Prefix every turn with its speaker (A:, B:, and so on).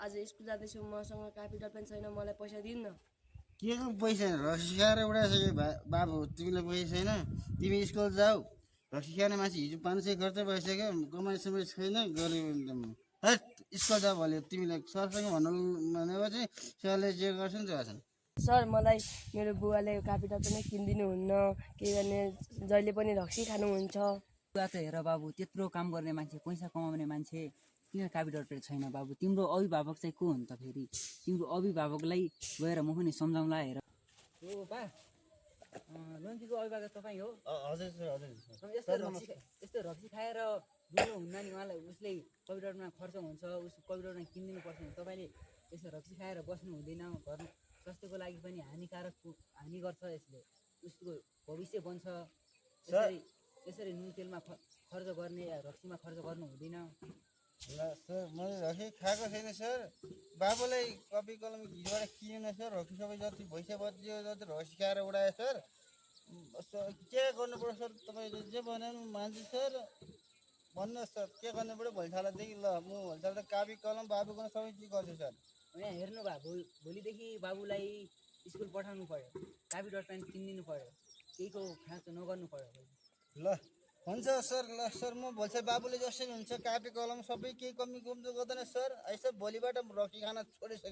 A: आज स्कुल जाँदैछु, मसँग कापी डट पेन छैन, मलाई पैसा दिनु न।
B: के को पैसा रक्सी खाएर उडाइसक्यो बाबु, तिमीलाई पैसा छैन? तिमी स्कुल जाऊ। रक्सी खाने मान्छे हिजो 500 खर्च भइसक्यो, कमाइ समय छैन, गरिब एकदम। हट, स्कुल जा भन्यो। तिमीलाई सरसँग भन्नु भनेको चाहिँ सरले जे गर्छन् त्यो गर्छन्।
A: सर, मलाई मेरो बुवाले कापी डट पेनै किनिदिनुहुन्न, किनभने जहिले पनि रक्सी खानुहुन्छ।
C: बुवा त हेर बाबु, त्यत्रो काम गर्ने मान्छे, पैसा कमाउने मान्छे, किन कापी डट पेन छैन बाबु? तिम्रो अभिभावक चाहिँ को हुन् त फेरि? तिम्रो अभिभावकलाई गएर म पनि सम्झाउँला। हेर हो बा, लोन्कीको अभिभावक तपाईँ हो?
B: हजुर सर, हजुर।
C: यस्तो रक्सी खाएर बुढो हुन्न नि, उहाँलाई उसले कापी डट पेनमा खर्च हुन्छ, उस कापी डट पेन किनिदिनु पर्छ नि। तपाईँले यस्तो रक्सी खाएर बस्नु हुँदैन। घर स्वास्थ्यको लागि पनि हानि गर्छ यसले, उसको भविष्य बन्छ। यसरी नुन तेलमा खर्च गर्ने, रक्सीमा खर्च गर्नु हुँदैन।
B: ल सर, मैले रक्सी खाएको छैन सर। बाबुलाई कपी कलम घिबाट किनेन सर। रक्सी सबै जति पैसा बच्यो जति रक्सी खाएर उडायो सर। के गर्नुपर्छ सर? तपाईँले जे भने मान्छु सर। भन्नुहोस् सर, के गर्नुपर्यो भोलिसम्मदेखि? ल, म भोलिसम्म कापी कलम बाबुको सबै चिज गर्छु सर।
C: यहाँ हेर्नु भा, भोलिदेखि बाबुलाई स्कुल पठाउनु पर्यो, कापी डट पेन किनिदिनु पर्यो, केहीको खाँचो नगर्नु पर्यो।
B: ल हुन्छ सर। ल सर, म भोलि बाबुले जसरी हुन्छ कापी कलम सबै केही कमी कमजोर गर्दैन सर। यसो भोलिबाट रक्सी खान छोडिसक्यो।